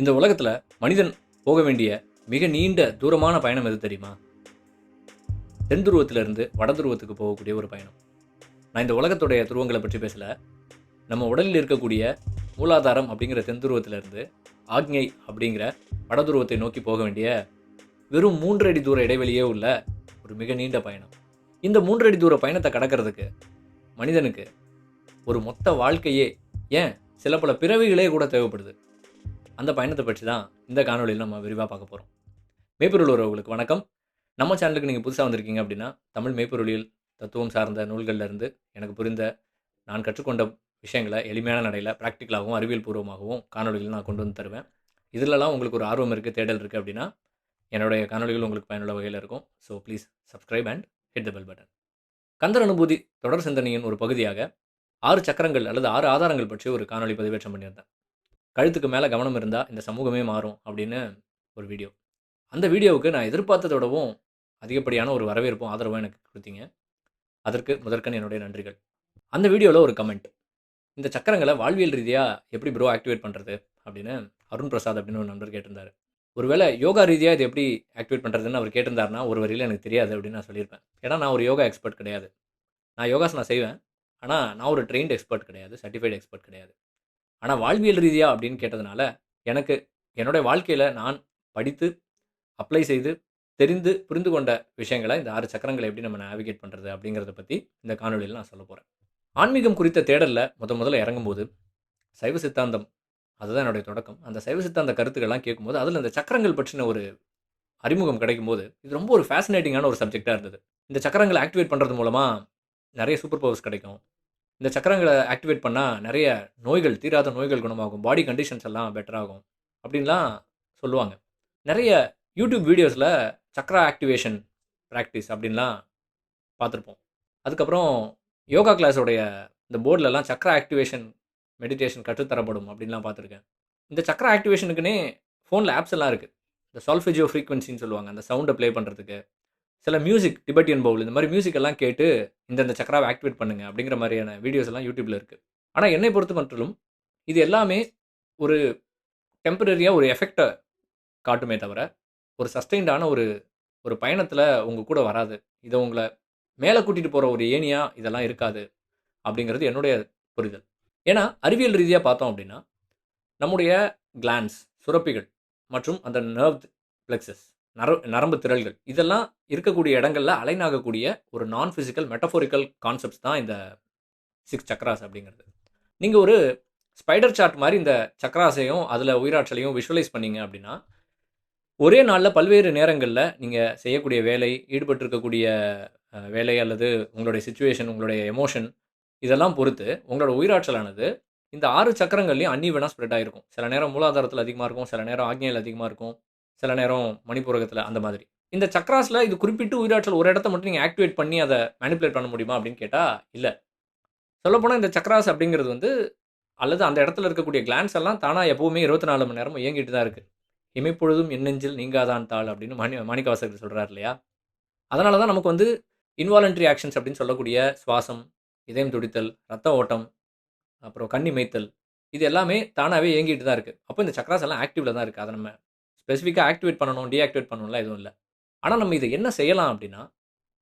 இந்த உலகத்துல மனிதன் போக வேண்டிய மிக நீண்ட தூரமான பயணம் எது தெரியுமா? தென் துருவத்திலிருந்து வட துருவத்துக்கு போகக்கூடிய ஒரு பயணம். நான் இந்த உலகத்துடைய துருவங்களை பற்றி பேசல. நம்ம உடலில் இருக்கக்கூடிய மூலாதாரம் அப்படிங்கிற தென் துருவத்திலிருந்து ஆக்ஞை அப்படிங்கிற வட துருவத்தை நோக்கி போக வேண்டிய வெறும் 3 அடி தூர இடைவெளியே உள்ள ஒரு மிக நீண்ட பயணம். இந்த 3 அடி தூர பயணத்தை கடக்கிறதுக்கு மனிதனுக்கு ஒரு மொத்த வாழ்க்கையே, ஏன் சில பல பிறவிகளே கூட தேவைப்படுது. அந்த பயணத்தை பற்றி தான் இந்த காணொலியில் நம்ம விரிவாக பார்க்க போகிறோம். மெய்ப்பொருள் உறவுகளுக்கு வணக்கம். நம்ம சேனலுக்கு நீங்கள் புதுசாக வந்திருக்கீங்க அப்படின்னா, தமிழ் மெய்ப்பொருளியல் தத்துவம் சார்ந்த நூல்கள்ல இருந்து எனக்கு புரிந்த, நான் கற்றுக்கொண்ட விஷயங்களை எளிமையான நடையில் ப்ராக்டிக்கலாகவும் அறிவியல் பூர்வமாகவும் காணொலிகள் நான் கொண்டு வந்து தருவேன். இதிலெல்லாம் உங்களுக்கு ஒரு ஆர்வம் இருக்குது, தேடல் இருக்குது அப்படின்னா என்னுடைய காணொலிகள் உங்களுக்கு பயனுள்ள வகையில் இருக்கும். So please subscribe and hit the bell button. Kandar Anubhuti தொடர் சிந்தனையின் ஒரு பகுதியாக 6 சக்கரங்கள் அல்லது 6 ஆதாரங்கள் பற்றி ஒரு காணொலி பதிவேற்றம் பண்ணியிருந்தேன். கழுத்துக்கு மேலே கவனம் இருந்தால் இந்த சமூகமே மாறும் அப்படின்னு ஒரு வீடியோ. அந்த வீடியோவுக்கு நான் எதிர்பார்த்ததோடவும் அதிகப்படியான ஒரு வரவேற்பும் ஆதரவும் எனக்கு கொடுத்தீங்க. அதற்கு முதற்கண் என்னுடைய நன்றிகள். அந்த வீடியோவில் ஒரு கமெண்ட், இந்த சக்கரங்களை வாழ்வியல் ரீதியாக எப்படி ப்ரோ ஆக்டிவேட் பண்ணுறது அப்படின்னு அருண் பிரசாத் அப்படின்னு ஒரு நண்பர் கேட்டிருந்தார். ஒருவேளை யோகா ரீதியாக இது எப்படி ஆக்டிவேட் பண்ணுறதுன்னு அவர் கேட்டிருந்தாருன்னா ஒரு வரியில் எனக்கு தெரியாது அப்படின்னு நான் சொல்லியிருப்பேன். ஏன்னா நான் ஒரு யோகா எக்ஸ்பர்ட் கிடையாது. நான் யோகாசனம் செய்வேன், ஆனால் நான் ஒரு ட்ரெயின்ட் எக்ஸ்பர்ட் கிடையாது, சர்டிஃபைடு எக்ஸ்பர்ட் கிடையாது. ஆனால் வாழ்வியல் ரீதியாக அப்படின்னு கேட்டதுனால எனக்கு என்னுடைய வாழ்க்கையில் நான் படித்து அப்ளை செய்து தெரிந்து புரிந்து கொண்ட விஷயங்களை, இந்த 6 சக்கரங்களை எப்படி நம்ம நேவிகேட் பண்ணுறது அப்படிங்கிறத பற்றி இந்த காணொலியில் நான் சொல்ல போகிறேன். ஆன்மீகம் குறித்த தேடலில் முதல்ல இறங்கும்போது சைவ சித்தாந்தம், அதுதான் என்னுடைய தொடக்கம். அந்த சைவ சித்தாந்த கருத்துக்கள்லாம் கேட்கும்போது அதில் இந்த சக்கரங்கள் பற்றின ஒரு அறிமுகம் கிடைக்கும்போது இது ரொம்ப ஒரு ஃபேசினேட்டிங்கான ஒரு சப்ஜெக்டாக இருந்தது. இந்த சக்கரங்களை ஆக்டிவேட் பண்ணுறது மூலமாக நிறைய சூப்பர் பவர்ஸ் கிடைக்கும். இந்த சக்கரங்களை ஆக்டிவேட் பண்ணால் நிறைய நோய்கள், தீராத நோய்கள் குணமாகும், பாடி கண்டிஷன்ஸ் எல்லாம் பெட்டர் ஆகும் அப்படின்லாம் சொல்லுவாங்க. நிறைய யூடியூப் வீடியோஸில் சக்ரா ஆக்டிவேஷன் ப்ராக்டிஸ் அப்படின்லாம் பார்த்துருப்போம். அதுக்கப்புறம் யோகா கிளாஸோடைய இந்த போர்டிலலாம் சக்ரா ஆக்டிவேஷன் மெடிடேஷன் கற்றுத்தரப்படும் அப்படின்லாம் பார்த்துருக்கேன். இந்த சக்ரா ஆக்டிவேஷனுக்குன்னே ஃபோனில் ஆப்ஸ் எல்லாம் இருக்குது. இந்த சால்ஃபெஜியோ ஃப்ரீக்வன்சின்னு சொல்லுவாங்க, அந்த சவுண்டை ப்ளே பண்ணுறதுக்கு. சில மியூசிக், டிபெட்டியன் பவுல், இந்த மாதிரி மியூசிக் எல்லாம் கேட்டு இந்த சக்கராவை ஆக்டிவேட் பண்ணுங்க அப்படிங்கிற மாதிரியான வீடியோஸ் எல்லாம் யூடியூப்ல இருக்குது. ஆனால் என்னை பொறுத்த மட்டும் இது எல்லாமே ஒரு டெம்பரரியாக ஒரு எஃபெக்டை காட்டுமே தவிர ஒரு சஸ்டெயின்டான ஒரு ஒரு பயணத்தில் உங்கள் கூட வராது. இதை உங்களை மேலே கூட்டிகிட்டு போகிற ஒரு ஏனியா இதெல்லாம் இருக்காது அப்படிங்கிறது என்னுடைய புரிதல். ஏன்னா அறிவியல் ரீதியாக பார்த்தோம் அப்படின்னா நம்முடைய கிளான்ஸ், சுரப்பிகள் மற்றும் அந்த நர்வ் பிளெக்சஸ், நரம்பு திரள்கள், இதெல்லாம் இருக்கக்கூடிய இடங்கள்ல அலைன் ஆகக்கூடிய ஒரு நான் ஃபிசிக்கல் மெட்டஃபோரிக்கல் கான்செப்ட்ஸ் தான் இந்த 6 சக்ராஸ் அப்படிங்கிறது. நீங்கள் ஒரு ஸ்பைடர் சார்ட் மாதிரி இந்த சக்ராஸையும் அதில் உயிராற்றலையும் விஷுவலைஸ் பண்ணீங்க அப்படின்னா ஒரே நாளில் பல்வேறு நேரங்களில் நீங்கள் செய்யக்கூடிய வேலை, ஈடுபட்டிருக்கக்கூடிய வேலை அல்லது உங்களுடைய சிச்சுவேஷன், உங்களுடைய எமோஷன், இதெல்லாம் பொறுத்து உங்களோட உயிராற்றலானது இந்த 6 சக்கரங்கள்லையும் அன்ஈவனாக ஸ்ப்ரெட் ஆகிருக்கும். சில நேரம் மூலாதாரத்தில் அதிகமாக இருக்கும், சில நேரம் ஆக்ஞையில் அதிகமாக இருக்கும், சில நேரம் மணிப்பூரகத்தில், அந்த மாதிரி. இந்த சக்ராஸில் இது குறிப்பிட்டு உயிராற்றல் ஒரு இடத்த மட்டும் நீங்கள் ஆக்டிவேட் பண்ணி அதை மேனிப்புலேட் பண்ண முடியுமா அப்படின்னு கேட்டால் இல்லை. சொல்லப்போனால் இந்த சக்ராஸ் அப்படிங்கிறது வந்து, அல்லது அந்த இடத்துல இருக்கக்கூடிய கிளான்ஸ் எல்லாம் தானாக எப்போவுமே 24 மணி நேரமும் இயங்கிட்டு தான் இருக்குது. இமைப்பொழுதும் எண்ணெஞ்சில் நீங்காதான் தாள் அப்படின்னு மாணிக்கவாசகர் சொல்கிறார் இல்லையா? அதனால தான் நமக்கு வந்து இன்வாலன்ட்ரி ஆக்ஷன்ஸ் அப்படின்னு சொல்லக்கூடிய சுவாசம், இதயம் துடித்தல், ரத்த ஓட்டம், அப்புறம் கண் இமைத்தல், இது எல்லாமே தானாகவே இயங்கிட்டு தான் இருக்குது. அப்போ இந்த சக்ராஸ் எல்லாம் ஆக்டிவில் தான் இருக்குது. அதை நம்ம ஸ்பெசிஃபிக்காக ஆக்டிவேட் பண்ணணும், டீஆக்டிவேட் பண்ணணும்லாம் எதுவும் இல்லை. ஆனால் நம்ம இதை என்ன செய்யலாம் அப்படின்னா,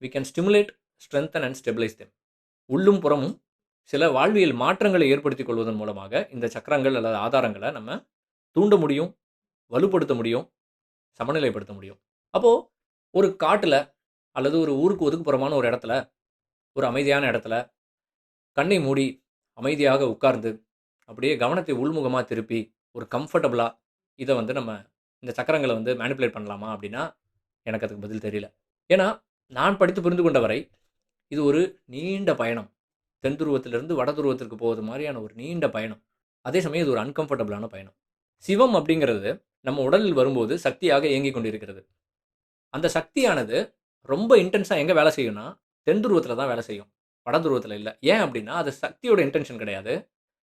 we can stimulate, strengthen and stabilise them. உள்ளும் புறமும் சில வாழ்வியல் மாற்றங்களை ஏற்படுத்திக் கொள்வதன் மூலமாக இந்த சக்கரங்கள் அல்லது ஆதாரங்களை நம்ம தூண்ட முடியும், வலுப்படுத்த முடியும், சமநிலைப்படுத்த முடியும். அப்போது ஒரு காட்டில் அல்லது ஒரு ஊருக்கு ஒதுக்குப்புறமான ஒரு இடத்துல, ஒரு அமைதியான இடத்துல கண்ணை மூடி அமைதியாக உட்கார்ந்து அப்படியே கவனத்தை உள்முகமாக திருப்பி ஒரு கம்ஃபர்டபுளாக இதை வந்து நம்ம இந்த சக்கரங்களை வந்து மேனிப்புலேட் பண்ணலாமா அப்படின்னா எனக்கு அதுக்கு பதில் தெரியல. ஏன்னா நான் படித்து புரிந்து கொண்ட வரை இது ஒரு நீண்ட பயணம். தென் துருவத்திலிருந்து வட துருவத்திற்கு போவது மாதிரியான ஒரு நீண்ட பயணம். அதே சமயம் இது ஒரு அன்கம்ஃபர்டபுளான பயணம். சிவம் அப்படிங்கிறது நம்ம உடலில் வரும்போது சக்தியாக இயங்கிக் கொண்டிருக்கிறது. அந்த சக்தியானது ரொம்ப இன்டென்ஸாக எங்கே வேலை செய்யும்னா தென் துருவத்தில் தான் வேலை செய்யும், வட துருவத்தில் இல்லை. ஏன் அப்படின்னா அது சக்தியோட இன்டென்ஷன் கிடையாது.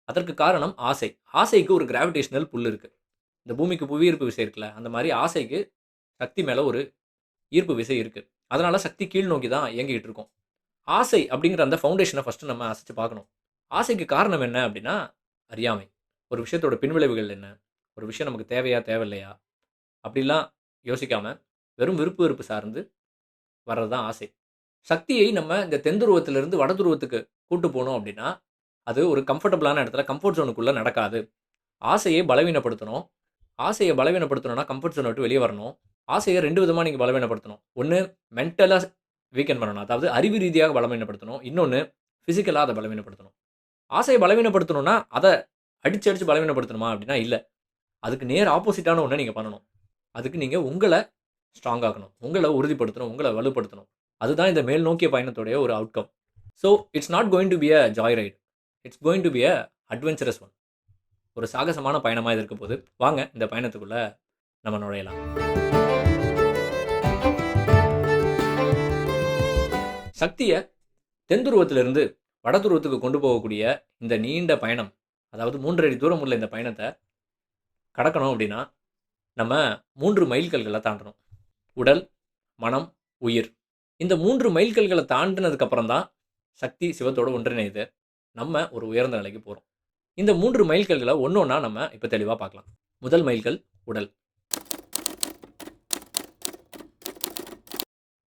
அதற்கு காரணம் ஆசை. ஆசைக்கு ஒரு கிராவிடேஷனல் புல் இருக்குது. இந்த பூமிக்கு புவியீர்ப்பு விசை இருக்குல்ல, அந்த மாதிரி ஆசைக்கு சக்தி மேலே ஒரு ஈர்ப்பு விசை இருக்குது. அதனால சக்தி கீழ் நோக்கி தான் இயங்கிட்டு இருக்கும். ஆசை அப்படிங்கிற அந்த ஃபவுண்டேஷனை ஃபஸ்ட்டு நம்ம அசைச்சு பார்க்கணும். ஆசைக்கு காரணம் என்ன அப்படின்னா அறியாமை. ஒரு விஷயத்தோட பின்விளைவுகள் என்ன, ஒரு விஷயம் நமக்கு தேவையா தேவையில்லையா அப்படிலாம் யோசிக்காம வெறும் விருப்பு வெறுப்பு சார்ந்து வர்றது தான் ஆசை. சக்தியை நம்ம இந்த தென் துருவத்திலிருந்து வட துருவத்துக்கு கூட்டு போனோம் அப்படின்னா, அது ஒரு கம்ஃபர்டபுளான இடத்துல கம்ஃபோர்ட் ஜோனுக்குள்ள நடக்காது. ஆசையை பலவீனப்படுத்தணும். ஆசைய பலவீனப்படுத்தணும்னா கம்ஃபோர்ட் ஜோன விட்டு வெளிய வரணும். ஆசைய 2 விதமா நீங்க பலவீனப்படுத்தணும். ஒண்ணு மென்டலா வீக்கன் பண்ணணும். அதாவது அறிவு ரீதியாக பலவீனப்படுத்தணும். இன்னொன்னு பிசிக்கலா அத பலவீனப்படுத்தணும். ஆசைய பலவீனப்படுத்தணும்னா, அத அடிச்சு, அடிச்சு பலவீனப்படுத்தணுமா அப்படின்னா இல்ல. அதுக்கு நேர் ஆப்போசிட்டான ஒண்ண நீங்க பண்ணணும். அதுக்கு நீங்க உங்கள ஸ்ட்ராங் ஆக்கணும். உங்கள உறுதிப்படுத்தணும். உங்கள வலுப்படுத்தணும். அதுதான் இந்த மேல் நோக்கிய பயணத்துடைய ஒரு outcome. So, it's not going to be a joy ride. It's going to be a adventurous one. ஒரு சாகசமான பயணமா இது இருக்க போது. வாங்க இந்த பயணத்துக்குள்ள நம்ம நுழையலாம். சக்திய தென் துருவத்திலிருந்து வட துருவத்துக்கு கொண்டு போகக்கூடிய இந்த நீண்ட பயணம், அதாவது 3 அடி தூரம் உள்ள இந்த பயணத்த கடக்கணும் அப்படின்னா, நம்ம 3 மைல்கல்கள தாண்டணும். உடல், மனம், உயிர். இந்த 3 மைல்கல்கள தாண்டுனதுக்கு அப்புறம் தான் சக்தி சிவத்தோட ஒன்றிணையுது. நம்ம ஒரு உயர்ந்த நிலைக்கு போறோம். இந்த 3 மைல்கல்கள ஒண்ணொண்ணா நம்ம இப்ப தெளிவா பார்க்கலாம். முதல் மைல்கல் உடல்.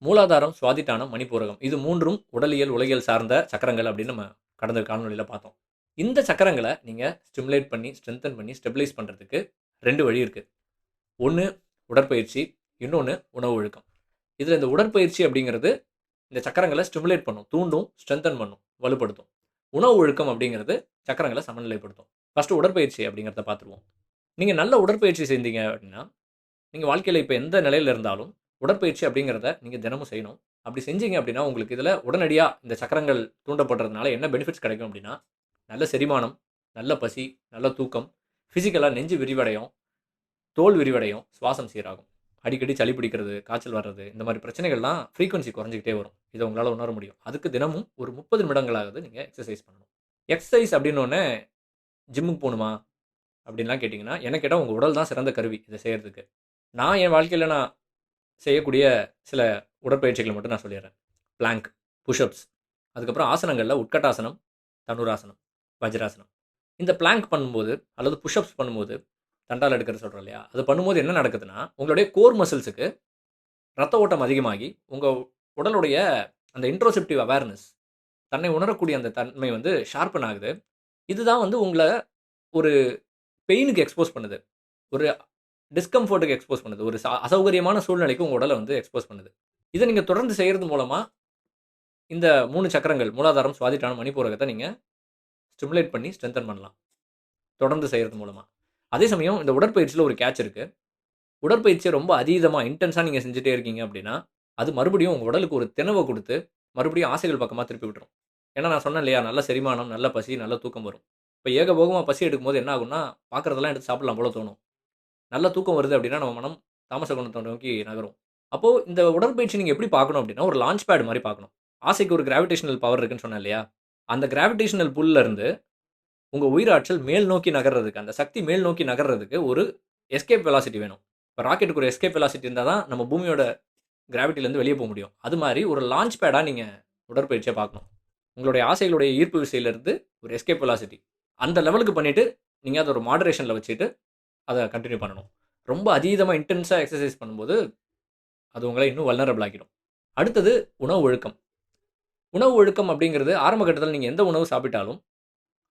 மூலாதாரம், சுவாதிட்டானம், மணிப்பூரகம். இது 3ம் உடலியல், உலகியல் சார்ந்த சக்கரங்கள் அப்படின்னு நம்ம கடந்த காணொளியில பார்த்தோம். இந்த சக்கரங்கள நீங்க ஸ்டிமுலேட் பண்ணி, ஸ்ட்ரெங்தன் பண்ணி, ஸ்டெபிலைஸ் பண்றதுக்கு 2 வழி இருக்கு. ஒண்ணு உடற்பயிற்சி, இன்னொன்னு உணவு ஒழுக்கம். இதுல இந்த உடற்பயிற்சி அப்படிங்கிறது இந்த சக்கரங்கள ஸ்டிமுலேட் பண்ணும். தூண்டும், ஸ்ட்ரெங்தன் பண்ணும், வலுப்படுத்தும். உணவு ஒழுக்கம் அப்படிங்கிறது சக்கரங்கள சமநிலைப்படுத்தும். ஃபர்ஸ்ட் உடற்பயிற்சி அப்படிங்கிறத பார்த்துருவோம். நீங்க நல்ல உடற்பயிற்சி செஞ்சீங்க அப்படின்னா, நீங்க வாழ்க்கையில இப்ப எந்த நிலையில இருந்தாலும், உடற்பயிற்சி அப்படிங்கிறத நீங்க தினமும் செய்யணும். அப்படி செஞ்சீங்க அப்படின்னா, உங்களுக்கு இதுல உடனடியா இந்த சக்கரங்கள் தூண்டப்படுறதுனால என்ன பெனிஃபிட்ஸ் கிடைக்கும் அப்படின்னா, நல்ல செரிமானம், நல்ல பசி, நல்ல தூக்கம், பிசிக்கலா நெஞ்சு விரிவடையும், தோல் விரிவடையும், சுவாசம் சீராகும். அடிக்கடி சளி பிடிக்கிறது, காய்ச்சல் வர்றது, இந்த மாரி பிரச்சனைகள்லாம் ஃப்ரீக்வன்சி குறைஞ்சுக்கிட்டே வரும். இத உங்களால உணர முடியும். அதுக்கு தினமும் ஒரு 30 நிமிடங்களாவது நீங்க எக்சர்சைஸ் பண்ணணும். எக்சர்சைஸ் அப்படின்னோனே, ஜிம்முக்கு போணுமா? அப்படின்லாம் கேட்டீங்கன்னா, என்ன கேட்டா உங்க உடல் தான் சிறந்த கருவி இத செய்யறதுக்கு. நான் என் வாழ்க்கையில நான் செய்யக்கூடிய சில உடற்பயிற்சிகள மட்டும் நான் சொல்லிர்றேன். பிளாங்க், புஷ் அப்ஸ், அதுக்கப்புறம் ஆசனங்கள்ல உட்கட்டாசனம், தனுராசனம், வஜ்ராசனம். இந்த பிளாங்க் பண்ணும்போது, அல்லது புஷ் அப்ஸ் பண்ணும்போது, தண்டால் எடுக்கிறது சொல்றோம் இல்லையா? அது பண்ணும்போது என்ன நடக்குதுன்னா, உங்களுடைய கோர் மசில்ஸ்க்கு ரத்த ஓட்டம் அதிகமாகி, உங்க உடலுடைய அந்த இன்ட்ரோசெப்டிவ் அவேர்னஸ், தன்னை உணரக்கூடிய அந்த தன்மை வந்து ஷார்ப்பன் ஆகுது. இதுதான் வந்து உங்கள ஒரு பெயினுக்கு எக்ஸ்போஸ் பண்ணுது. ஒரு டிஸ்கம்ஃபோர்ட்க்கு எக்ஸ்போஸ் பண்ணுது. ஒரு அசௌகரியமான சூழ்நிலைக்கு உங்க உடல வந்து எக்ஸ்போஸ் பண்ணுது. இத நீங்க தொடர்ந்து செய்யறது மூலமா, இந்த 3 சக்கரங்கள் மூலாதாரம், சுவாதிட்டானம், மணிப்பூரகத்த நீங்க ஸ்டிமுலேட் பண்ணி ஸ்ட்ரெங்தன் பண்ணலாம். தொடர்ந்து செய்யறது மூலமா. அதே சமயம் இந்த உடற்பயிற்சியில ஒரு கேட்ச் இருக்கு. உடற்பயிற்சிய ரொம்ப அதீதமா, இன்டென்ஸா நீங்க செஞ்சுட்டே இருக்கீங்க அப்படின்னா, அது மறுபடியும் உங்க உடலுக்கு ஒரு திணவ குடுத்து, மறுபடியும் ஆசைகள் பக்கமா திருப்பி விட்டுரும். ஏன்னா நான் சொன்னேன் இல்லையா? நல்ல செரிமானம், நல்ல பசி, நல்ல தூக்கம் வரும். இப்ப ஏகபோகமா பசி எடுக்கும்போது என்ன ஆகும்னா, பார்க்கிறதெல்லாம் எடுத்து சாப்பிடலாம் போல தோணும். நல்ல தூக்கம் வருது அப்படின்னா, நம்ம மனம் தாமச குணத்த நோக்கி நகரும். அப்போ இந்த உடற்பயிற்சி நீங்க எப்படி பார்க்கணும் அப்படின்னா, ஒரு லான்ச் பேட் மாரி பார்க்கணும். ஆசைக்கு ஒரு கிராவிடேஷனல் பவர் இருக்குன்னு சொன்னேன் இல்லையா? அந்த கிராவிடேஷனல் புல்ல இருந்து உங்க உயிராற்றல் மேல் நோக்கி நகர்றதுக்கு, அந்த சக்தி மேல் நோக்கி நகர்றதுக்கு ஒரு எஸ்கேப் வெலாசிட்டி வேணும். இப்ப ராக்கெட்டுக்கு ஒரு எஸ்கேப் வெலாசிட்டி இருந்தா தான் நம்ம பூமியோட கிராவிட்டிலேருந்து வெளிய போ முடியும். அது மாரி ஒரு லான்ச் பேடா நீங்க உடற்பயிற்சிய பார்க்கணும். உங்களுடைய ஆசைகளுடைய ஈர்ப்பு விசையிலிருந்து ஒரு எஸ்கேப் வெலாசிட்டி. அந்த லெவலுக்கு பண்ணிட்டு, நீங்க அத ஒரு மாடரேஷன்ல வச்சுட்டு, அத கன்டின்யூ பண்ணணும். ரொம்ப அதீதமா இன்டென்ஸா எக்சர்சைஸ் பண்ணும்போது, அது உங்கள இன்னும் வல்னரபிள் ஆக்கிடும். அடுத்தது உணவு ஒழுக்கம். உணவு ஒழுக்கம் அப்படிங்கிறது ஆரம்ப கட்டத்தில நீங்க எந்த உணவு சாப்பிட்டாலும்,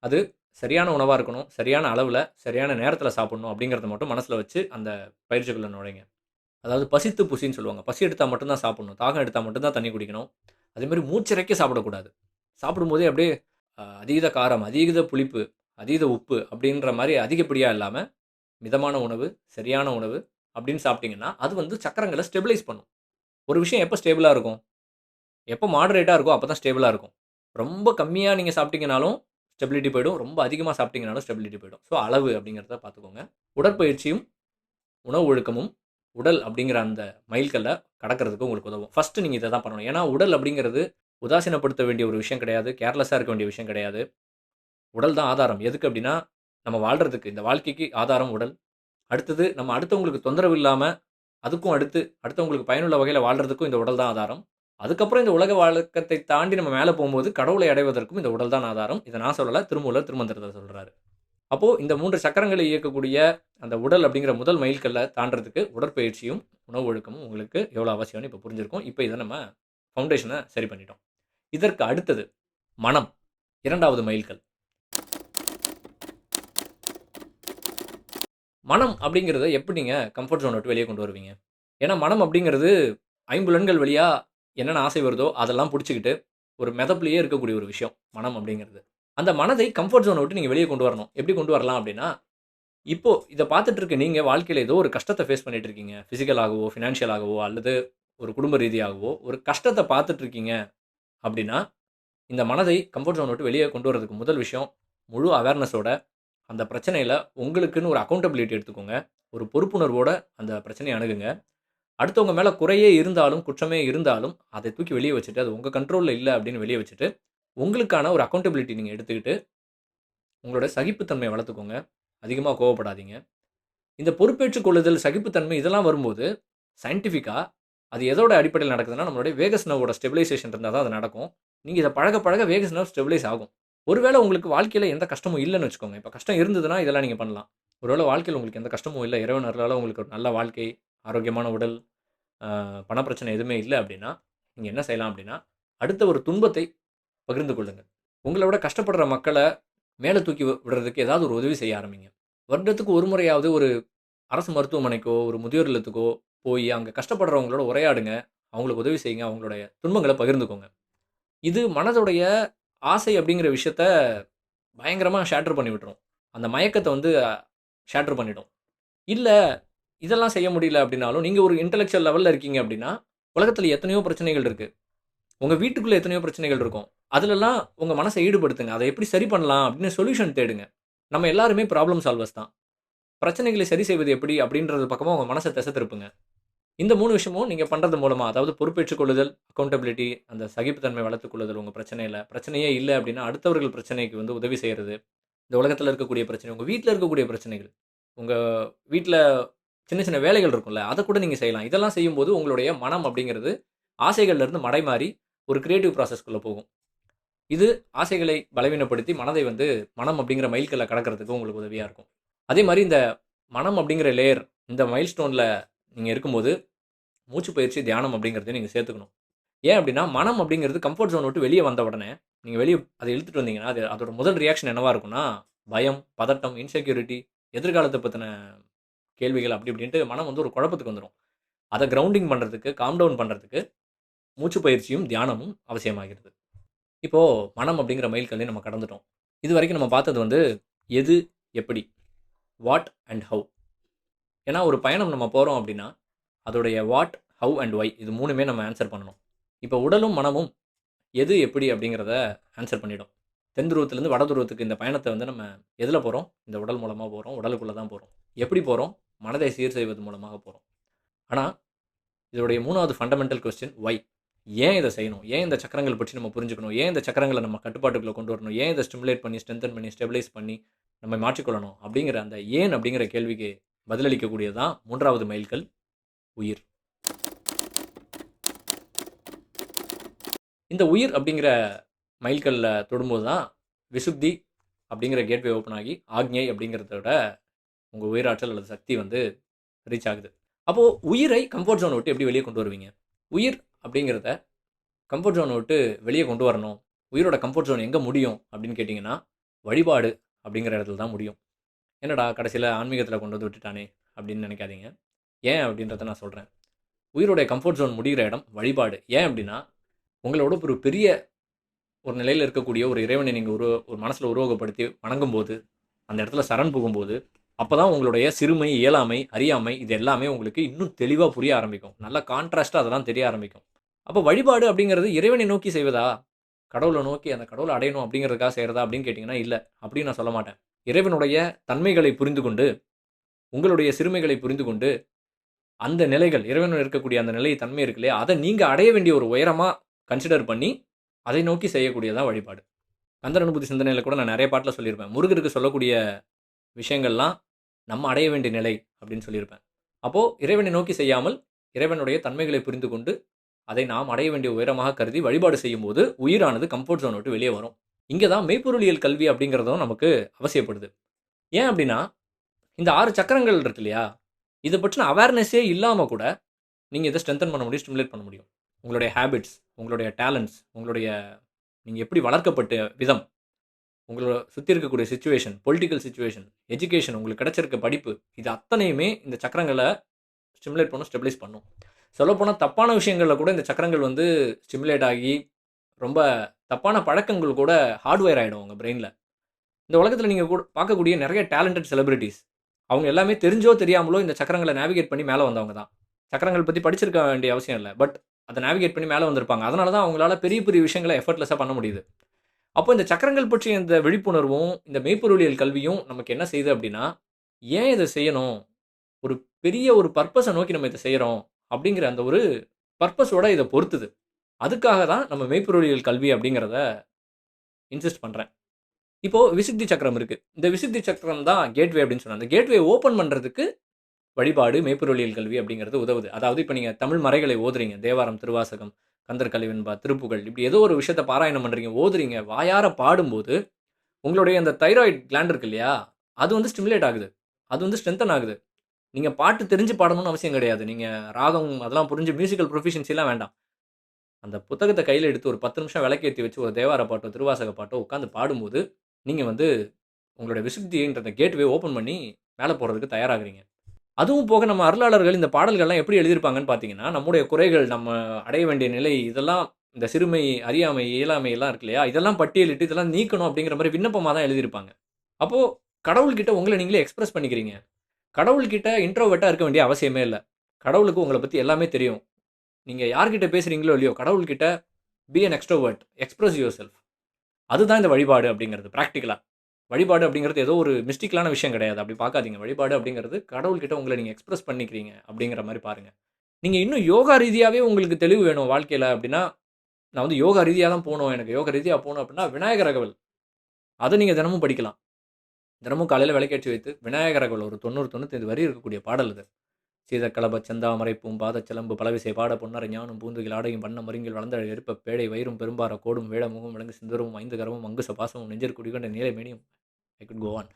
அது சரியான உணவா இருக்கணும். சரியான அளவுல, சரியான நேரத்தில சாப்பிடணும் அப்படிங்கிறத மட்டும் மனசுல வச்சு அந்த பயிற்சிக்குள்ள நுழைங்க. அதாவது பசித்து புசின்னு சொல்லுவாங்க. பசி எடுத்தா மட்டும் தான் சாப்பிடணும். தாகம் எடுத்தா மட்டும் தான் தண்ணீ குடிக்கணும். அதேமாரி மூச்சிறைக்க சாப்பிடக்கூடாது. சாப்பிடும்போதே அப்படியே அதீத காரம், அதீத புளிப்பு, அதீத உப்பு அப்படின்ற மாரி அதிகப்படியா இல்லாம, மிதமான உணவு, சரியான உணவு அப்படின்னு சாப்பிட்டீங்கன்னா, அது வந்து சக்கரங்கள ஸ்டெபிலைஸ் பண்ணும். ஒரு விஷயம் எப்ப ஸ்டேபிளா இருக்கும்? எப்ப மாடரேட்டா இருக்கோ, அப்ப தான் ஸ்டேபிளா இருக்கும். ரொம்ப கம்மியா நீங்க சாப்பிட்டீங்கனாலும் ஸ்டெபிலிட்டி போயிடும். ரொம்ப அதிகமா சாப்பிட்டீங்கனாலும் ஸ்டெபிலிட்டி போயிடும். ஸோ அளவு அப்படிங்கிறத பார்த்துக்கோங்க. உடற்பயிற்சியும், உணவு ஒழுக்கமும், உடல் அப்படிங்கிற அந்த மைல்கல்ல கடக்கிறதுக்கு உங்களுக்கு உதவும். ஃபர்ஸ்ட் நீங்க இத தான் பண்ணணும். ஏன்னா, உடல் அப்படிங்கிறது உதாசீனப்படுத்த வேண்டிய ஒரு விஷயம் கிடையாது. கேர்லெஸ்ஸா இருக்க வேண்டிய விஷயம் கிடையாது. உடல் தான் ஆதாரம். எதுக்கு அப்படின்னா, நம்ம வாழ்றதுக்கு, இந்த வாழ்க்கைக்கு ஆதாரம் உடல். அடுத்தது நம்ம அடுத்தவங்களுக்கு தொந்தரவு இல்லாம, அதுக்கும் அடுத்து அடுத்தவங்களுக்கு பயனுள்ள வகையில வாழ்றதுக்கும் இந்த உடல் தான் ஆதாரம். அதுக்கப்புறம் இந்த உலக வழக்கத்தை தாண்டி நம்ம மேல போம்போது, கடவுளை அடைவதற்கும் இந்த உடல் தான் ஆதாரம். இத நான் சொல்லல. திருமூலர் திருமந்திரத்துல சொல்றாரு. அப்போது இந்த 3 சக்கரங்களை இயக்கக்கூடிய அந்த உடல் அப்படிங்கிற முதல் மைல்கல்லை தாண்டறதுக்கு உடற்பயிற்சியும், உணவு ஒழுக்கமும் உங்களுக்கு எவ்வளோ அவசியம்னு இப்போ புரிஞ்சிருக்கும். இப்போ இதை நம்ம ஃபவுண்டேஷனை சரி பண்ணிட்டோம். இதற்கு அடுத்தது மனம், 2வது மைல்கல். மனம் அப்படிங்கிறத எப்படிங்க கம்ஃபர்ட் ஜோனை விட்டு வெளியே கொண்டு வருவீங்க? ஏன்னா மனம் அப்படிங்கிறது ஐம்புலன்கள் வழியா என்னென்ன ஆசை வருதோ அதெல்லாம் புடிச்சுக்கிட்டு, ஒரு மெதப்பிலேயே இருக்கக்கூடிய ஒரு விஷயம் மனம் அப்படிங்கிறது. அந்த மனதை கம்ஃபர்ட் ஜோனை விட்டு நீங்க வெளியே கொண்டு வரணும். எப்படி கொண்டு வரலாம் அப்படின்னா, இப்போ இத பார்த்துட்டு இருக்க நீங்க வாழ்க்கையில ஏதோ ஒரு கஷ்டத்த ஃபேஸ் பண்ணிட்டு இருக்கீங்க. பிசிக்கலாகவோ, ஃபினான்ஷியலாகவோ அல்லது ஒரு குடும்ப ரீதியாகவோ ஒரு கஷ்டத்த பார்த்துட்டு இருக்கீங்க அப்படின்னா, இந்த மனதை கம்ஃபர்ட் ஜோனை விட்டு வெளியே கொண்டு வரதுக்கு முதல் விஷயம், முழு அவேர்னஸோட அந்த பிரச்சனையில உங்களுக்குன்னு ஒரு அக்கவுண்டபிலிட்டி எடுத்துக்கோங்க. ஒரு பொறுப்புணர்வோட அந்த பிரச்சனைய அணுகுங்க. அடுத்தவங்க மேல குறையே இருந்தாலும், குற்றமே இருந்தாலும், அதை தூக்கி வெளிய வச்சுட்டு, அது உங்க கண்ட்ரோல்ல இல்ல அப்படின்னு வெளிய வச்சுட்டு, உங்களுக்கான ஒரு அக்கவுண்டபிலிட்டி நீங்க எடுத்துக்கிட்டு, உங்களோட சகிப்புத்தன்மைய வளர்த்துக்கோங்க. அதிகமா கோவப்படாதீங்க. இந்த பொறுப்பேற்றுக் கொள்ளுதல், சகிப்புத்தன்மை இதெல்லாம் வரும்போது, சயன்டிஃபிக்கா அது எதோட அடிப்படையில நடக்குதுன்னா, நம்மளுடைய வேகஸ் நர்வோட ஸ்டெபிலைசேஷன் இருந்தா தான் அது நடக்கும். நீங்க இத பழக பழக வேகஸ் நர்வ் ஸ்டெபிலைஸ் ஆகும். ஒருவேள உங்களுக்கு வாழ்க்கையில எந்த கஷ்டமும் இல்லன்னு வச்சுக்கோங்க. இப்ப கஷ்டம் இருந்ததுன்னா, இதெல்லாம் நீங்க பண்ணலாம். ஒருவேள வாழ்க்கையில உங்களுக்கு எந்த கஷ்டமும் இல்ல, இறைவன் அருளால உங்களுக்கு ஒரு நல்ல வாழ்க்கை, ஆரோக்கியமான உடல், பண பிரச்சனை எதுவுமே இல்ல அப்படின்னா, நீங்க என்ன செய்யலாம் அப்படின்னா, அடுத்த ஒரு துன்பத்தை பகிர்ந்து கொள்ளுங்க. உங்கள விட கஷ்டப்படுற மக்கள மேல தூக்கி விடுறதுக்கு ஏதாவது ஒரு உதவி செய்ய ஆரம்பிங்க. வருடத்துக்கு ஒரு முறையாவது ஒரு அரசு மருத்துவமனைக்கோ, ஒரு முதியோர் இல்லத்துக்கோ போயி அங்க கஷ்டப்படுறவங்களோட உரையாடுங்க. அவங்களுக்கு உதவி செய்யுங்க. அவங்களுடைய துன்பங்கள பகிர்ந்துக்கோங்க. இது மனதுடைய ஆசை அப்படிங்கிற விஷயத்த பயங்கரமா ஷேட்டர் பண்ணி விட்டுரும். அந்த மயக்கத்த வந்து ஷேட்டர் பண்ணிடும். இல்ல, இதெல்லாம் செய்ய முடியல அப்படின்னாலும், நீங்க ஒரு இன்டலெக்சுவல் லெவல்ல இருக்கீங்க அப்படின்னா, உலகத்துல எத்தனையோ பிரச்சனைகள் இருக்கு. உங்க வீட்டுக்குள்ள எத்தனையோ பிரச்சனைகள் இருக்கும். அதுலலாம் உங்க மனச ஈடுபடுத்துங்க. அத எப்படி சரி பண்ணலாம் அப்படின்னு சொல்யூஷன் தேடுங்க. நம்ம எல்லாருமே ப்ராப்ளம் சால்வர்ஸ் தான். பிரச்சனைகளை சரி செய்வது எப்படி அப்படின்றது பக்கமா உங்க மனச திசை திருப்புங்க. இந்த 3 விஷயமும் நீங்க பண்றது மூலமா, அதாவது பொறுப்பேற்றுக் கொள்ளுதல், அக்கவுண்டபிலிட்டி, அந்த சகிப்புத்தன்மை வளர்த்துக் கொள்ளுதல் உங்க பிரச்சனையில. பிரச்சனையே இல்ல அப்படின்னா, அடுத்தவர்கள் பிரச்சனைக்கு வந்து உதவி செய்றது. இந்த உலகத்துல இருக்கக்கூடிய பிரச்சனை, உங்க வீட்ல இருக்கக்கூடிய பிரச்சனைகள். உங்க வீட்ல சின்ன சின்ன வேலைகள் இருக்கும்ல, அத கூட நீங்க செய்யலாம். இதெல்லாம் செய்யும்போது உங்களுடைய மனம் அப்படிங்கிறது ஆசைகள்ல இருந்து மடைமாறி ஒரு கிரியேட்டிவ் ப்ராசஸ்க்குள்ள போகும். இது ஆசைகளை பலவீனப்படுத்தி மனதை வந்து மனம் அப்படிங்கிற மைல்கல்ல கடக்கிறதுக்கு உங்களுக்கு உதவியா இருக்கும். அதே மாரி இந்த மனம் அப்படிங்கிற லேயர், இந்த மைல்ஸ்டோன்ல நீங்க இருக்கும்போது, மூச்சு பயிற்சி, தியானம் அப்படிங்கிறதையும் நீங்க சேர்த்துக்கணும். ஏன் அப்படின்னா, மனம் அப்படிங்கிறது கம்ஃபோர்ட் ஜோன் விட்டு வெளிய வந்த உடனே, நீங்க வெளிய அத இழுத்துட்டு வந்தீங்கன்னா, அதோட முதல் ரியாக்ஷன் என்னவா இருக்கும்னா, பயம், பதட்டம், இன்செக்யூரிட்டி, எதிர்காலத்த பத்தின கேள்விகள் அப்படி இப்படின்ட்டு மனம் வந்து ஒரு குழப்பத்துக்கு வந்துரும். அத கிரவுண்டிங் பண்றதுக்கு, காம் டவுன் பண்றதுக்கு மூச்சு பயிற்சியும், தியானமும் அவசியமாகிறது. இப்போ மனம் அப்படிங்கிற மைல்கல்லை நம்ம கடந்துட்டோம். இதுவரைக்கும் நம்ம பார்த்தது வந்து எது, எப்படி, வாட் அண்ட் ஹவ். ஏன்னா ஒரு பயணம் நம்ம போறோம் அப்படின்னா, அதோடைய வாட், ஹவ் அண்ட் ஒய் இது 3மே நம்ம ஆன்ஸர் பண்ணணும். இப்போ உடலும், மனமும் எது, எப்படி அப்படிங்கிறத ஆன்ஸர் பண்ணிடும். தென் துருவத்திலேருந்து வட துருவத்துக்கு இந்த பயணத்த வந்து நம்ம எதுல போறோம்? இந்த உடல் மூலமா போறோம். உடலுக்குள்ள தான் போறோம். எப்படி போறோம்? மனதை சீர் செய்வது மூலமாக போறோம். ஆனா, இதோடைய 3வது ஃபண்டமெண்டல் கொஸ்டின் ஒய்? ஏன் இத செய்யணும்? ஏன் இந்த சக்கரங்கள் பற்றி நம்ம புரிஞ்சுக்கணும்? ஏன் இந்த சக்கரங்கள நம்ம கட்டுப்பாட்டுக்குள்ள கொண்டு வரணும்? ஏன் இத ஸ்டிமுலேட் பண்ணி, ஸ்ட்ரெங்தன் பண்ணி, ஸ்டெபிலைஸ் பண்ணி நம்மை மாற்றிக்கொள்ளணும்? அப்படிங்கிற அந்த ஏன் அப்படிங்கிற கேள்விக்கு பதிலளிக்கக்கூடியது தான் 3வது மைல்கல் உயிர். இந்த உயிர் அப்படிங்கிற மைல்கல்ல தொடும்போது தான் விசுத்தி அப்படிங்கிற கேட்வே ஓப்பன் ஆகி, ஆக்ஞை அப்படிங்கிறதோட உங்க உயிராற்றல் அல்லது சக்தி வந்து ரீச் ஆகுது. அப்போ உயிரை கம்ஃபோர்ட் ஜோன விட்டு எப்படி வெளிய கொண்டு வருவீங்க? உயிர் அப்படிங்கிறத கம்ஃபோர்ட் ஜோன விட்டு வெளிய கொண்டு வரணும். உயிரோட கம்ஃபோர்ட் ஜோன் எங்க முடியும் அப்படின்னு கேட்டீங்கன்னா, வழிபாடு அப்படிங்கிற இடத்துல தான் முடியும். என்னடா கடைசியில ஆன்மீகத்தில கொண்டு வந்து விட்டுட்டானே அப்படின்னு நினைக்காதீங்க. ஏன் அப்படின்றத நான் சொல்றேன். உயிரோட கம்ஃபோர்ட் ஜோன் முடியிற இடம் வழிபாடு. ஏன் அப்படின்னா, உங்களோட ஒரு பெரிய ஒரு நிலையில இருக்கக்கூடிய ஒரு இறைவனை நீங்க ஒரு மனசுல உருவகப்படுத்தி வணங்கும்போது, அந்த இடத்துல சரண் புகும்போது, அப்பதான் உங்களுடைய சிறுமை, இயலாமை, அறியாமை இது எல்லாமே உங்களுக்கு இன்னும் தெளிவா புரிய ஆரம்பிக்கும். நல்லா கான்ட்ராஸ்ட்டா அதெல்லாம் தெரிய ஆரம்பிக்கும். அப்ப வழிபாடு அப்படிங்கிறது இறைவனை நோக்கி செய்வதா? கடவுள நோக்கி அந்த கடவுள அடையணும் அப்படிங்கிறதுக்காக செய்றதா அப்படின்னு கேட்டீங்கன்னா, இல்ல. அப்படின்னு நான் சொல்ல மாட்டேன். இறைவனுடைய தன்மைகளை புரிந்து கொண்டு, உங்களுடைய சிறுமைகளை புரிந்து கொண்டு, அந்த நிலைகள் இறைவனுடன் இருக்கக்கூடிய அந்த நிலை தன்மை இருக்கு இல்லையா? அத நீங்க அடைய வேண்டிய ஒரு உயரமா கன்சிடர் பண்ணி, அதை நோக்கி செய்யக்கூடியது தான் வழிபாடு. கந்தர் அனுபூதி சிந்தனையில கூட நான் நெறைய பாட்டுல சொல்லியிருப்பேன். முருகருக்கு சொல்லக்கூடிய விஷயங்கள்லாம் நம்ம அடைய வேண்டிய நிலை அப்படின்னு சொல்லியிருப்பேன். அப்போ இறைவனை நோக்கி செய்யாமல், இறைவனுடைய தன்மைகளை புரிந்து கொண்டு, அதை நாம் அடைய வேண்டிய உயரமாக கருதி வழிபாடு செய்யும்போது, உயிரானது கம்ஃபோர்ட் ஜோன விட்டு வெளிய வரும். இங்க தான் மெய்ப்பொருளியல் கல்வி அப்படிங்கிறதும் நமக்கு அவசியப்படுது. ஏன் அப்படின்னா, இந்த 6 சக்கரங்கள் இருக்கு இல்லையா? இத பற்றின அவேர்னஸே இல்லாம கூட, நீங்க இத ஸ்ட்ரெங்தன் பண்ண முடியும், ஸ்டிமுலேட் பண்ண முடியும். உங்களுடைய ஹேபிட்ஸ், உங்களுடைய டேலண்ட்ஸ், உங்களுடைய நீங்க எப்படி வளர்க்கப்பட்ட விதம், உங்கள சுத்தி இருக்கக்கூடிய சிச்சுவேஷன், பொலிட்டிக்கல் சிச்சுவேஷன், எஜுகேஷன், உங்களுக்கு கிடைச்சிருக்க படிப்பு, இது அத்தனையுமே இந்த சக்கரங்கள ஸ்டிமுலேட் பண்ணும், ஸ்டெபிலைஸ் பண்ணும். சொல்லப்போனா தப்பான விஷயங்கள்ல கூட இந்த சக்கரங்கள் வந்து ஸ்டிமுலேட் ஆகி, ரொம்ப தப்பான பழக்கங்கள் கூட ஹார்ட்வேர் ஆயிடும் உங்க பிரெயின்ல. இந்த உலகத்துல நீங்க கூட பார்க்கக்கூடிய நெறைய டேலண்டட் செலிபிரிட்டீஸ். அவங்க எல்லாமே தெரிஞ்சோ, தெரியாமலோ இந்த சக்கரங்கள நேவிகேட் பண்ணி மேல வந்தவங்க தான். சக்கரங்கள் பத்தி படிச்சிருக்க வேண்டிய அவசியம் இல்ல. பட் அத நேவிகேட் பண்ணி மேல வந்திருப்பாங்க. அதனால தான் அவங்களால பெரிய, பெரிய விஷயங்கள எஃபர்ட்லெஸ்ஸா பண்ண முடியுது. அப்போ இந்த சக்கரங்கள் பற்றிய இந்த விழிப்புணர்வும், இந்த மெய்ப்பொருளியல் கல்வியும் நமக்கு என்ன செய்யுது அப்டின்னா, ஏன் இத செய்யணும்? ஒரு பெரிய ஒரு பர்ப்பஸ நோக்கி நம்ம இத செய்றோம். அப்டிங்கிற அந்த ஒரு பர்ப்பஸோட இத பொறுத்துது. அதுக்காக தான் நம்ம மெய்ப்பொருளியல் கல்வி அப்டிங்கிறத இன்சிஸ்ட் பண்றேன். இப்போ விசுத்தி சக்கரம் இருக்கு. இந்த விசுத்தி சக்கரம் தான் கேட்வே அப்டின்னு சொன்னேன். அந்த கேட்வே ஓப்பன் பண்றதுக்கு வழிபாடு, மெய்ப்பொருளியல் கல்வி அப்படிங்கிறது உதவுது. அதாவது இப்ப நீங்க தமிழ் மறைகளை ஓதுறீங்க. தேவாரம், திருவாசகம், கந்தர் கலிவெண்பா, திருப்புகழ் இப்படி ஏதோ ஒரு விஷயத்த பாராயணம் பண்றீங்க, ஓதுறீங்க. வாயார பாடும்போது, உங்களுடைய அந்த தைராய்டு கிளாண்ட் இருக்கு இல்லையா? அது வந்து ஸ்டிமுலேட் ஆகுது. அது வந்து ஸ்ட்ரெங்தன் ஆகுது. நீங்க பாட்டு தெரிஞ்சு பாடணும்னு அவசியம் கிடையாது. நீங்க ராகம் அதெல்லாம் புரிஞ்சு மியூசிக்கல் ப்ரொஃபிஷியன்சிலாம் வேண்டாம். அந்த புத்தகத்த கையில எடுத்து ஒரு 10 நிமிஷம் விளக்கேத்தி வச்சு ஒரு தேவார பாட்டோ, திருவாசக பாட்டோ உட்கார்ந்து பாடும்போது, நீங்க வந்து உங்களுடைய விசுத்தின்ற அந்த கேட்வே ஓப்பன் பண்ணி மேல போறதுக்கு தயாராகுறீங்க. அதுவும் போக நம்ம அருளாளர்கள் இந்த பாடல்கள்லாம் எப்படி எழுதியிருப்பாங்கன்னு பார்த்தீங்கன்னா, நம்முடைய குறைகள், நம்ம அடைய வேண்டிய நிலை, இதெல்லாம் இந்த சிறுமை, அறியாமை, இயலாமை எல்லாம் இருக்கு இல்லையா? இதெல்லாம் பட்டியலிட்டு இதெல்லாம் நீக்கணும் அப்படிங்கிற மாரி விண்ணப்பமா தான் எழுதியிருப்பாங்க. அப்போ கடவுள்கிட்ட உங்கள நீங்களே எக்ஸ்பிரஸ் பண்ணிக்கிறீங்க. கடவுள்கிட்ட இன்ட்ரோவெர்ட்டா இருக்க வேண்டிய அவசியமே இல்ல. கடவுளுக்கு உங்கள பத்தி எல்லாமே தெரியும். நீங்க யார்கிட்ட பேசுறீங்களோ இல்லையோ, கடவுள்கிட்ட be an extrovert. Express yourself. அதுதான் இந்த வழிபாடு அப்படிங்கிறது பிராக்டிகலா. வழிபாடு அப்படிங்கிறது ஏதோ ஒரு மிஸ்டிக்கலான விஷயம் கிடையாது. அப்படி பார்க்காதீங்க. வழிபாடு அப்படிங்கிறது கடவுள்கிட்ட உங்கள நீங்க எக்ஸ்பிரஸ் பண்ணிக்கிறீங்க அப்படிங்கிற மாரி பாருங்க. நீங்க இன்னும் யோகா ரீதியாவே உங்களுக்கு தெளிவு வேணும் வாழ்க்கையில அப்படின்னா, நான் வந்து யோகா ரீதியா தான் போணும். எனக்கு யோகா ரீதியா போணும் அப்படின்னா, விநாயகர் அகவல். அத நீங்க தினமும் படிக்கலாம். தினமும் காலையில விளக்கேற்றி வைத்து, விநாயகர் அகவல் ஒரு 90, 95 வரி இருக்கக்கூடிய பாடல் அது. "சீதக்கலப செந்தாமரை பூம்பாதச் சிலம்பு பலவிசை பாட பொன்னர ஞானும் பூந்துகில் ஆடையும் வண்ண மருங்கில் வளர்ந்தழல் எருப்ப பேழை வயிறும் பெரும்பார கோடும் வேழமுகம் விளங்கு சிந்தூரமும் 5 கரமும் அங்குச பாசமும் நெஞ்சிற் குடிகொண்ட நீல மேனியும்" ஐ குட் கோ ஆன்.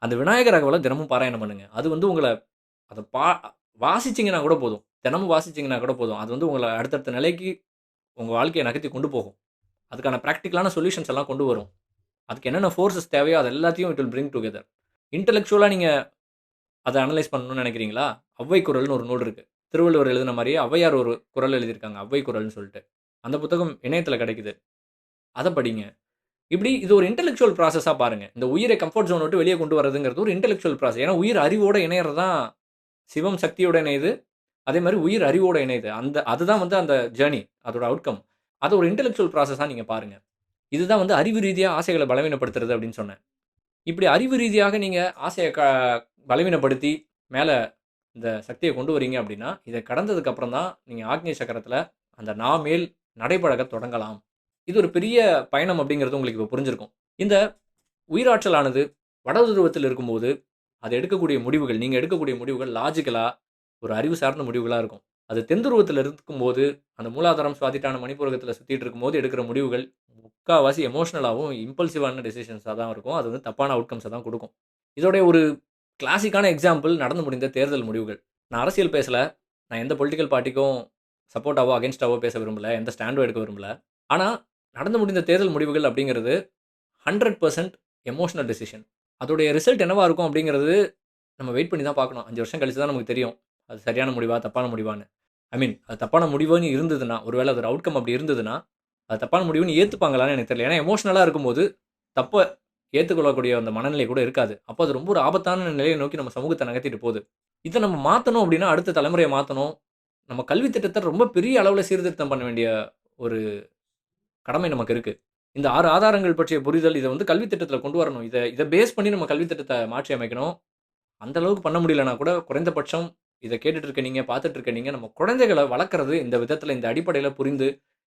அந்த விநாயகர் அகவல தினமும் பாராயணம் பண்ணுங்க. அது வந்து உங்கள அத வாசிச்சீங்கன்னா கூட போதும். தினமும் வாசிச்சீங்கன்னா கூட போதும். அது வந்து உங்கள அடுத்தடுத்த நிலைக்கு உங்க வாழ்க்கைய நகர்த்தி கொண்டு போகும். அதுக்கான பிராக்டிகலான சொல்யூஷன்ஸ் எல்லாம் கொண்டு வரும். அதுக்கு என்னென்ன ஃபோர்ஸஸ் தேவையோ அது எல்லாத்தையும் இட் வில் பிரிங் டுகெதர். இன்டெலக்சுவலா நீங்க அத அனலைஸ் பண்ணணும்னு நெனைக்கிறீங்களா? ஔவை குறள்னு ஒரு நூல் இருக்கு. திருவள்ளுவர் எழுதின மாரியே ஔவையார் ஒரு குறள் எழுதியிருக்காங்க. ஔவை குறள்னு சொல்ட்டு. அந்த புத்தகம் இணையத்தில கிடைக்குது. அத படிங்க. இப்படி இது ஒரு இன்டெலக்சுவல் ப்ராசஸா பாருங்க. இந்த உயிரை கம்ஃபோர்ட் ஜோன விட்டு வெளிய கொண்டு வரதுங்கிறது ஒரு இன்டெலக்சுவல் ப்ராசஸ். ஏன்னா உயிர் அறிவோட இணையறது தான் சிவம் சக்தியோட இணையுது. அதே மாரி உயிர் அறிவோட இணையுது. அதுதான் வந்து அந்த ஜர்னி. அதோட அவுட்கம். அத ஒரு இன்டெலக்சுவல் ப்ராசஸா நீங்க பாருங்க. இதுதான் வந்து அறிவு ரீதியா ஆசைகள பலவீனப்படுத்துறது அப்படின்னு சொன்னேன். இப்படி அறிவு ரீதியாக நீங்க ஆசைய பலவீனப்படுத்தி மேல இந்த சக்திய கொண்டு வரீங்க அப்படின்னா, இத கடந்ததுக்கு அப்புறம் தான் நீங்க ஆக்ஞை சக்கரத்தில அந்த மேல் நடைபழகத் தொடங்கலாம். இது ஒரு பெரிய பயணம் அப்படிங்கிறது உங்களுக்கு இப்ப புரிஞ்சிருக்கும். இந்த உயிராற்றலானது வட துருவத்தில் இருக்கும்போது, அது எடுக்கக்கூடிய முடிவுகள், நீங்க எடுக்கக்கூடிய முடிவுகள் லாஜிக்கலா, ஒரு அறிவு சார்ந்த முடிவுகளா இருக்கும். அது தென் துருவத்தில இருக்கும்போது, அந்த மூலாதாரம், சுவாதிட்டானம், மணிப்பூரகத்தில சுத்திட்டு இருக்கும்போது எடுக்கிற முடிவுகள், முக்காவாசி எமோஷனலாவும், இம்பல்சிவான டெசிஷன்ஸா தான் இருக்கும். அது வந்து தப்பான அவுட்கம்ஸ தான் குடுக்கும். இதோடைய ஒரு கிளாசிக்கான எக்ஸாம்பிள் நடந்து முடிந்த தேர்தல் முடிவுகள். நான் அரசியல் பேசல. நான் எந்த பொலிட்டிக்கல் பார்ட்டிக்கும் சப்போர்ட்டாவோ, அகைன்ஸ்டாவோ பேச விரும்பல. எந்த ஸ்டாண்டும் எடுக்க விரும்பல. ஆனா, நடந்து முடிந்த தேர்தல் முடிவுகள் அப்படிங்கிறது 100% எமோஷனல் டெசிஷன். அதோடைய ரிசல்ட் என்னவா இருக்கும் அப்படிங்கிறது நம்ம வெயிட் பண்ணி தான் பார்க்கணும். 5 வருஷம் கழிச்சு தான் நமக்கு தெரியும். அது சரியான முடிவா? தப்பான முடிவான்னு. ஐ மீன் அது தப்பான முடிவுன்னு இருந்ததுன்னா, ஒருவேள அதோட அவுட்கம் அப்படி இருந்ததுன்னா, அது தப்பான முடிவுன்னு ஏத்துப்பாங்களான்னு எனக்கு தெரியல. ஏன்னா எமோஷனலா இருக்கும்போது, தப்ப ஏத்துக்கொள்ளக்கூடிய அந்த மனநிலை கூட இருக்காது. அப்போ அது ரொம்ப ஒரு ஆபத்தான நிலையை நோக்கி நம்ம சமூகத்த நகர்த்திட்டு போது. இத நம்ம மாத்தணும் அப்படின்னா, அடுத்த தலைமுறைய மாத்தணும். நம்ம கல்வி திட்டத்த ரொம்ப பெரிய அளவுல சீர்திருத்தம் பண்ண வேண்டிய ஒரு கடமை நமக்கு இருக்கு. இந்த 6 ஆதாரங்கள் பற்றிய புரிதல், இத வந்து கல்வி திட்டத்துல கொண்டு வரணும். இத இத பேஸ் பண்ணி நம்ம கல்வி திட்டத்த மாற்றி அமைக்கணும். அந்த அளவுக்கு பண்ண முடியலனா கூட, குறைந்தபட்சம் இத கேட்டுட்டு இருக்க நீங்க, பார்த்துட்டு இருக்க நீங்க, நம்ம குழந்தைகள வளர்க்கறது இந்த விதத்துல, இந்த அடிப்படையில புரிந்து,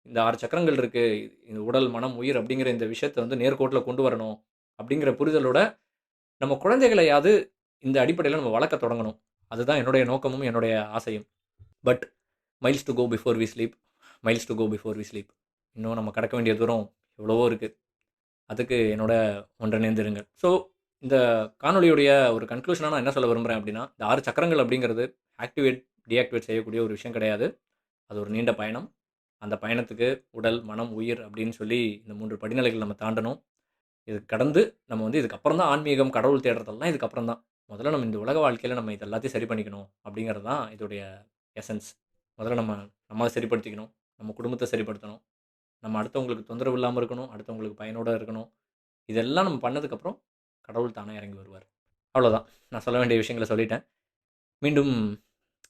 இந்த 6 சக்கரங்கள் இருக்கு. இந்த உடல், மனம், உயிர் அப்படிங்கிற இந்த விஷயத்த வந்து நேர்கோட்டுல கொண்டு வரணும். அப்படிங்கிற புரிதலோட, நம்ம குழந்தைகளையாவது இந்த அடிப்படையில நம்ம வளர்க்க தொடங்கணும். அதுதான் என்னுடைய நோக்கமும், என்னுடைய ஆசையும். But miles to go before we sleep. Miles to go before we sleep. இன்னும் நம்ம கடக்க வேண்டிய தூரம் எவ்வளவோ இருக்கு. அதுக்கு என்னோட ஒன்றிணைந்து இருங்கள். ஸோ, இந்த காணொளியுடைய ஒரு கன்க்ளூஷனாக நான் என்ன சொல்ல விரும்புகிறேன் அப்படின்னா, இந்த 6 சக்கரங்கள் அப்படிங்கிறது ஆக்டிவேட், டீஆக்டிவேட் செய்யக்கூடிய ஒரு விஷயம் கிடையாது. அது ஒரு நீண்ட பயணம். அந்த பயணத்துக்கு உடல், மனம், உயிர் அப்படின்னு சொல்லி இந்த 3 படிநிலைகள் நம்ம தாண்டணும். இது கடந்து நம்ம வந்து இதுக்கப்புறம் தான் ஆன்மீகம், கடவுள் தேடுறதெல்லாம் இதுக்கப்புறம் தான். முதல்ல நம்ம இந்த உலக வாழ்க்கையில நம்ம இது எல்லாத்தையும் சரி பண்ணிக்கணும் அப்படிங்கிறது தான் இதோடைய எசன்ஸ். முதல்ல நம்ம சரிப்படுத்திக்கணும். நம்ம குடும்பத்த சரிப்படுத்தணும். நம்ம அடுத்தவங்களுக்கு தொந்தரவு இல்லாம இருக்கணும். அடுத்தவங்களுக்கு பயனோட இருக்கணும். இதெல்லாம் நம்ம பண்ணதுக்கப்புறம் கடவுள் தானா இறங்கி வருவார். அவ்வளோதான். நான் சொல்ல வேண்டிய விஷயங்கள சொல்லிட்டேன். மீண்டும்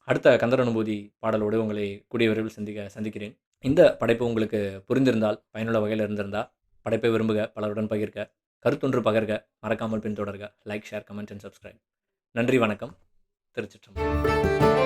அடுத்த கந்தர் அனுபூதி பாடலோடு உங்களை கூடிய விரைவில் சந்திக்கிறேன். இந்த படைப்பு உங்களுக்கு புரிந்திருந்தால், பயனுள்ள வகையில் இருந்திருந்தா, படைப்பை விரும்புக, பலருடன் பகிர்க, கருத்தொன்று பகர்க, மறக்காமல் பின்தொடர்க. Like, share, comment and subscribe. நன்றி, வணக்கம். திருச்சிற்றம்பலம்.